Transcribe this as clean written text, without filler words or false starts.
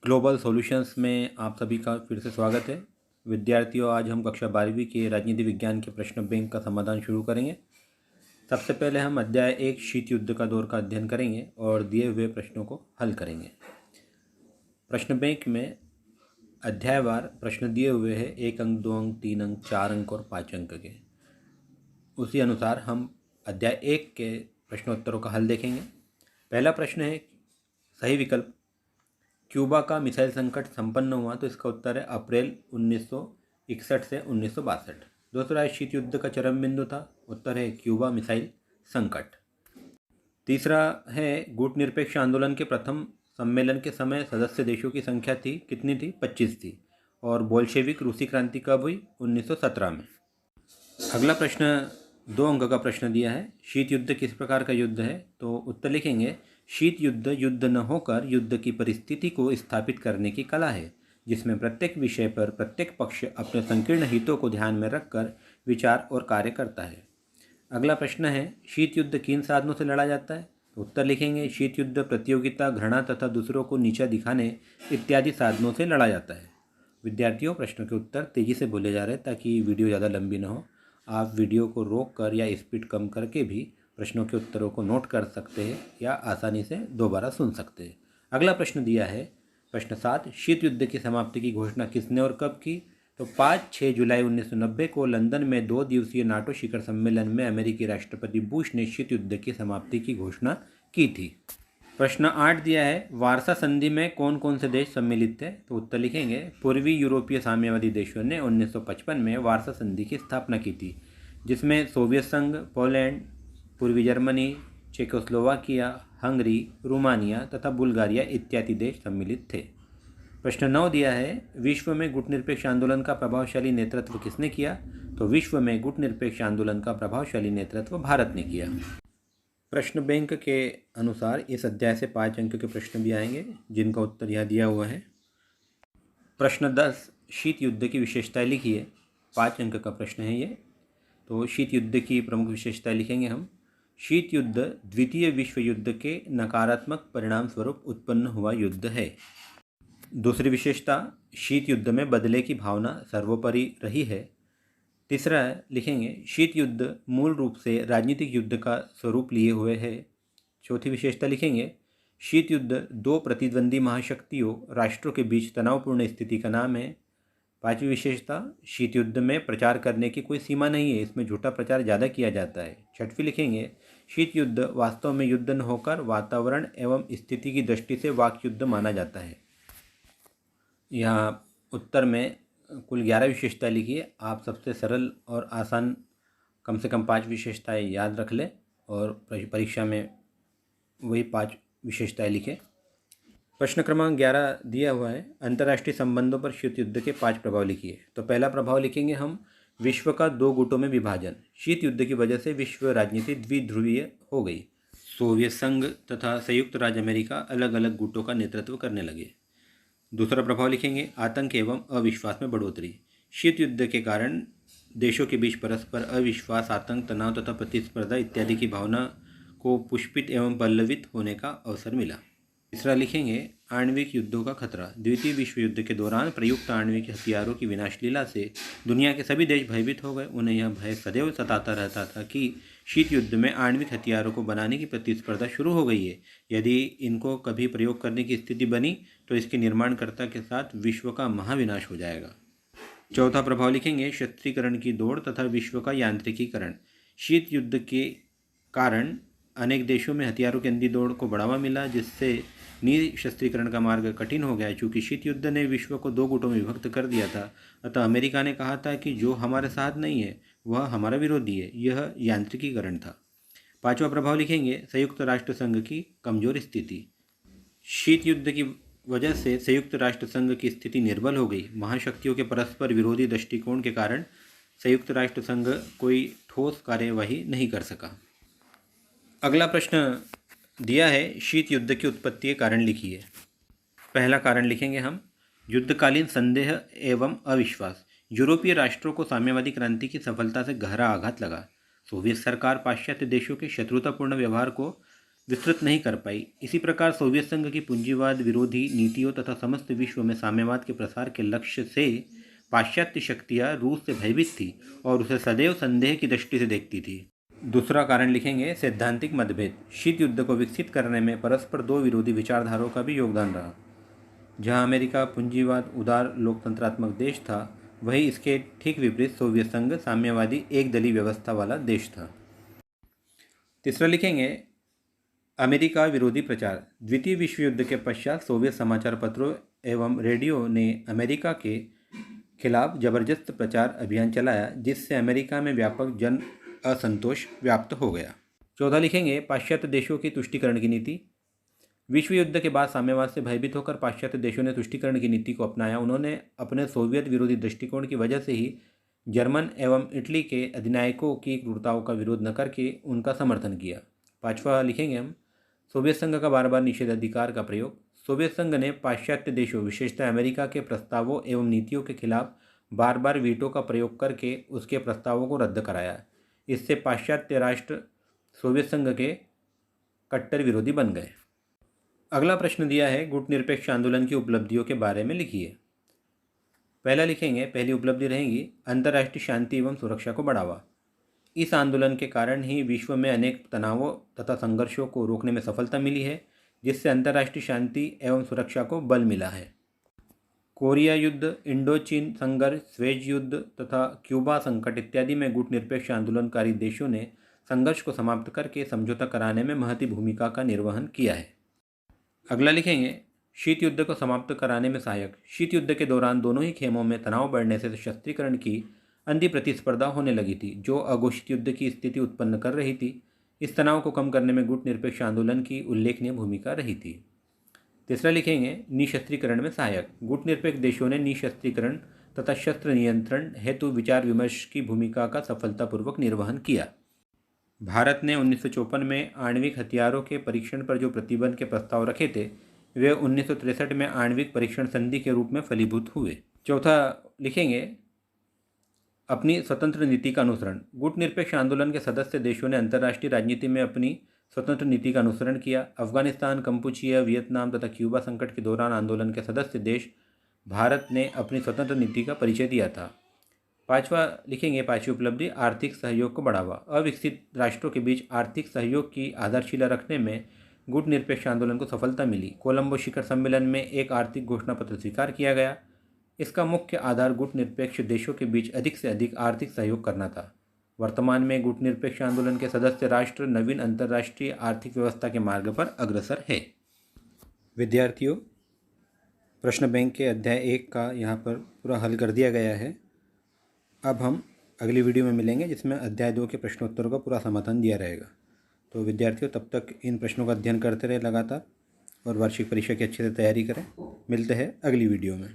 Global solutions में आप सभी का फिर से स्वागत है। विद्यार्थियों, आज हम कक्षा 12वीं के राजनीति विज्ञान के प्रश्न बैंक का समाधान शुरू करेंगे। सबसे पहले हम अध्याय 1 शीत युद्ध का दौर का अध्ययन करेंगे और दिए हुए प्रश्नों को हल करेंगे। प्रश्न बैंक में अध्यायवार प्रश्न दिए हुए हैं, 1 अंक, 2 अंक, 3 अंक, 4 अंक और 5 अंक के। उसी अनुसार हम अध्याय 1 के प्रश्नोत्तरों का हल देखेंगे। पहला प्रश्न है सही विकल्प। क्यूबा का मिसाइल संकट संपन्न हुआ, तो इसका उत्तर है अप्रैल 1961 से 1962। दूसरा है शीत युद्ध का चरम बिंदु था, उत्तर है क्यूबा मिसाइल संकट। तीसरा है गुटनिरपेक्ष आंदोलन के प्रथम सम्मेलन के समय सदस्य देशों की संख्या थी, कितनी थी? 25 थी। और बोल्शेविक रूसी क्रांति कब हुई? 1917 में। अगला प्रश्न 2 अंक का प्रश्न दिया है, शीत युद्ध किस प्रकार का युद्ध है? तो उत्तर लिखेंगे, शीत युद्ध युद्ध न होकर युद्ध की परिस्थिति को स्थापित करने की कला है, जिसमें प्रत्येक विषय पर प्रत्येक पक्ष अपने संकीर्ण हितों को ध्यान में रखकर विचार और कार्य करता है। अगला प्रश्न है, शीत युद्ध किन साधनों से लड़ा जाता है? तो उत्तर लिखेंगे, शीत युद्ध प्रतियोगिता, घृणा तथा दूसरों को नीचा दिखाने इत्यादि साधनों से लड़ा जाता है। विद्यार्थियों, प्रश्नों के उत्तर तेज़ी से बोले जा रहे हैं ताकि वीडियो ज़्यादा लंबी ना हो। आप वीडियो को रोक कर या स्पीड कम करके भी प्रश्नों के उत्तरों को नोट कर सकते हैं या आसानी से दोबारा सुन सकते हैं। अगला प्रश्न दिया है, प्रश्न 7, शीत युद्ध की समाप्ति की घोषणा किसने और कब की? तो 5-6 जुलाई 1990 को लंदन में 2 दिवसीय नाटो शिखर सम्मेलन में अमेरिकी राष्ट्रपति बुश ने शीत युद्ध की समाप्ति की घोषणा की थी। प्रश्न 8 दिया है, वारसा संधि में कौन कौन से देश सम्मिलित थे? तो उत्तर लिखेंगे, पूर्वी यूरोपीय साम्यवादी देशों ने 1955 में वारसा संधि की स्थापना की थी, जिसमें सोवियत संघ, पोलैंड, पूर्वी जर्मनी, चेकोस्लोवाकिया, हंगरी, रोमानिया तथा बुल्गारिया इत्यादि देश सम्मिलित थे। प्रश्न 9 दिया है, विश्व में गुटनिरपेक्ष आंदोलन का प्रभावशाली नेतृत्व किसने किया? तो विश्व में गुटनिरपेक्ष आंदोलन का प्रभावशाली नेतृत्व भारत ने किया। प्रश्न बैंक के अनुसार इस अध्याय से 5 अंक के प्रश्न भी आएंगे, जिनका उत्तर यहाँ दिया हुआ है। प्रश्न 10, शीत युद्ध की विशेषताएं लिखिए। 5 अंक का प्रश्न है ये। तो शीत युद्ध की प्रमुख विशेषताएं लिखेंगे हम। शीत युद्ध द्वितीय विश्व युद्ध के नकारात्मक परिणाम स्वरूप उत्पन्न हुआ युद्ध है। दूसरी विशेषता, शीत युद्ध में बदले की भावना सर्वोपरि रही है। तीसरा लिखेंगे, शीत युद्ध मूल रूप से राजनीतिक युद्ध का स्वरूप लिए हुए है। चौथी विशेषता लिखेंगे, शीत युद्ध 2 प्रतिद्वंदी महाशक्तियों राष्ट्रों के बीच तनावपूर्ण स्थिति का नाम है। 5वीं विशेषता, शीत युद्ध में प्रचार करने की कोई सीमा नहीं है, इसमें झूठा प्रचार ज़्यादा किया जाता है। 6वीं लिखेंगे, शीत युद्ध वास्तव में युद्ध न होकर वातावरण एवं स्थिति की दृष्टि से वाक युद्ध माना जाता है। यहाँ उत्तर में कुल 11 विशेषताएं लिखिए। आप सबसे सरल और आसान कम से कम 5 विशेषताएं याद रख लें और परीक्षा में वही 5 विशेषताएं लिखें। प्रश्न क्रमांक 11 दिया हुआ है, अंतर्राष्ट्रीय संबंधों पर शीत युद्ध के 5 प्रभाव लिखिए। तो पहला प्रभाव लिखेंगे हम, विश्व का 2 गुटों में विभाजन। शीत युद्ध की वजह से विश्व राजनीति द्विध्रुवीय हो गई। सोवियत संघ तथा संयुक्त राज्य अमेरिका अलग अलग गुटों का नेतृत्व करने लगे। दूसरा प्रभाव लिखेंगे, आतंक एवं अविश्वास में बढ़ोतरी। शीत युद्ध के कारण देशों के बीच परस्पर अविश्वास, आतंक, तनाव तथा प्रतिस्पर्धा इत्यादि की भावना को पुष्पित एवं पल्लवित होने का अवसर मिला। तीसरा लिखेंगे, आणविक युद्धों का खतरा। द्वितीय विश्व युद्ध के दौरान प्रयुक्त आणविक हथियारों की विनाशलीला से दुनिया के सभी देश भयभीत हो गए। उन्हें यह भय सदैव सताता रहता था कि शीत युद्ध में आणविक हथियारों को बनाने की प्रतिस्पर्धा शुरू हो गई है। यदि इनको कभी प्रयोग करने की स्थिति बनी तो इसके निर्माणकर्ता के साथ विश्व का महाविनाश हो जाएगा। चौथा प्रभाव लिखेंगे, शस्त्रीकरण की दौड़ तथा विश्व का यांत्रिकीकरण। शीत युद्ध के कारण अनेक देशों में हथियारों की अंधी दौड़ को बढ़ावा मिला, जिससे निशस्त्रीकरण का मार्ग कठिन हो गया। चूँकि शीत युद्ध ने विश्व को 2 गुटों में विभक्त कर दिया था, अतः अमेरिका ने कहा था कि जो हमारे साथ नहीं है वह हमारा विरोधी है। यह यांत्रिकीकरण था। 5वां प्रभाव लिखेंगे, संयुक्त राष्ट्र संघ की कमजोर स्थिति। शीत युद्ध की वजह से संयुक्त राष्ट्र संघ की स्थिति निर्बल हो गई। महाशक्तियों के परस्पर विरोधी दृष्टिकोण के कारण संयुक्त राष्ट्र संघ कोई ठोस कार्यवाही नहीं कर सका। अगला प्रश्न दिया है, शीत युद्ध की उत्पत्ति के कारण लिखिए। पहला कारण लिखेंगे हम, युद्धकालीन संदेह एवं अविश्वास। यूरोपीय राष्ट्रों को साम्यवादी क्रांति की सफलता से गहरा आघात लगा। सोवियत सरकार पाश्चात्य देशों के शत्रुतापूर्ण व्यवहार को विस्तृत नहीं कर पाई। इसी प्रकार सोवियत संघ की पूंजीवाद विरोधी नीतियों तथा समस्त विश्व में साम्यवाद के प्रसार के लक्ष्य से पाश्चात्य शक्तियाँ रूस से भयभीत थी और उसे सदैव संदेह की दृष्टि से देखती थी। दूसरा कारण लिखेंगे सैद्धांतिक मतभेद। शीत युद्ध को विकसित करने में परस्पर दो विरोधी विचारधाराओं का भी योगदान रहा। जहां अमेरिका पूंजीवाद उदार लोकतंत्रात्मक देश था, वहीं इसके ठीक विपरीत सोवियत संघ साम्यवादी एक दलीय व्यवस्था वाला देश था। तीसरा लिखेंगे अमेरिका विरोधी प्रचार। द्वितीय विश्व युद्ध के पश्चात सोवियत समाचार पत्रों एवं रेडियो ने अमेरिका के खिलाफ जबरदस्त प्रचार अभियान चलाया, जिससे अमेरिका में व्यापक जन असंतोष व्याप्त हो गया। चौथा लिखेंगे पाश्चात्य देशों की तुष्टीकरण की नीति। विश्व युद्ध के बाद साम्यवाद से भयभीत होकर पाश्चात्य देशों ने तुष्टीकरण की नीति को अपनाया। उन्होंने अपने सोवियत विरोधी दृष्टिकोण की वजह से ही जर्मन एवं इटली के अधिनायकों की क्रूरताओं का विरोध न करके उनका समर्थन किया। पांचवा लिखेंगे हम सोवियत संघ का बार बार निषेधाधिकार का प्रयोग। सोवियत संघ ने पाश्चात्य देशों विशेषतः अमेरिका के प्रस्तावों एवं नीतियों के खिलाफ बार बार वीटो का प्रयोग करके उसके प्रस्तावों को रद्द कराया। इससे पाश्चात्य राष्ट्र सोवियत संघ के कट्टर विरोधी बन गए। अगला प्रश्न दिया है गुटनिरपेक्ष आंदोलन की उपलब्धियों के बारे में लिखिए। पहला लिखेंगे पहली उपलब्धि रहेगी अंतर्राष्ट्रीय शांति एवं सुरक्षा को बढ़ावा। इस आंदोलन के कारण ही विश्व में अनेक तनावों तथा संघर्षों को रोकने में सफलता मिली है, जिससे अंतर्राष्ट्रीय शांति एवं सुरक्षा को बल मिला है। कोरिया युद्ध, इंडो चीन संघर्ष, स्वेज युद्ध तथा क्यूबा संकट इत्यादि में गुटनिरपेक्ष आंदोलनकारी देशों ने संघर्ष को समाप्त करके समझौता कराने में महती भूमिका का निर्वहन किया है। अगला लिखेंगे शीत युद्ध को समाप्त कराने में सहायक। शीत युद्ध के दौरान दोनों ही खेमों में तनाव बढ़ने से सशस्त्रीकरण की अंधी प्रतिस्पर्धा होने लगी थी, जो अघोषित युद्ध की स्थिति उत्पन्न कर रही थी। इस तनाव को कम करने में गुटनिरपेक्ष आंदोलन की उल्लेखनीय भूमिका रही थी। तीसरा लिखेंगे निशस्त्रीकरण में सहायक। गुटनिरपेक्ष देशों ने निशस्त्रीकरण तथा शस्त्र नियंत्रण हेतु विचार विमर्श की भूमिका का सफलतापूर्वक निर्वहन किया। भारत ने 1954 में आणविक हथियारों के परीक्षण पर जो प्रतिबंध के प्रस्ताव रखे थे, वे 1963 में आणविक परीक्षण संधि के रूप में फलीभूत हुए। चौथा लिखेंगे अपनी स्वतंत्र नीति का अनुसरण। गुटनिरपेक्ष आंदोलन के सदस्य देशों ने अंतर्राष्ट्रीय राजनीति में अपनी स्वतंत्र नीति का अनुसरण किया। अफगानिस्तान, कंपुचिया, वियतनाम तथा क्यूबा संकट के दौरान आंदोलन के सदस्य देश भारत ने अपनी स्वतंत्र नीति का परिचय दिया था। पांचवा लिखेंगे पांचवी उपलब्धि आर्थिक सहयोग को बढ़ावा। अविकसित राष्ट्रों के बीच आर्थिक सहयोग की आधारशिला रखने में गुटनिरपेक्ष आंदोलन को सफलता मिली। कोलंबो शिखर सम्मेलन में एक आर्थिक घोषणा पत्र स्वीकार किया गया। इसका मुख्य आधार गुटनिरपेक्ष देशों के बीच अधिक से अधिक आर्थिक सहयोग करना था। वर्तमान में गुटनिरपेक्ष आंदोलन के सदस्य राष्ट्र नवीन अंतर्राष्ट्रीय आर्थिक व्यवस्था के मार्ग पर अग्रसर है। विद्यार्थियों, प्रश्न बैंक के अध्याय 1 का यहाँ पर पूरा हल कर दिया गया है। अब हम अगली वीडियो में मिलेंगे, जिसमें अध्याय 2 के प्रश्नोत्तरों का पूरा समाधान दिया रहेगा। तो विद्यार्थियों, तब तक इन प्रश्नों का अध्ययन करते रहे लगातार और वार्षिक परीक्षा की अच्छे से तैयारी करें। मिलते हैं अगली वीडियो में।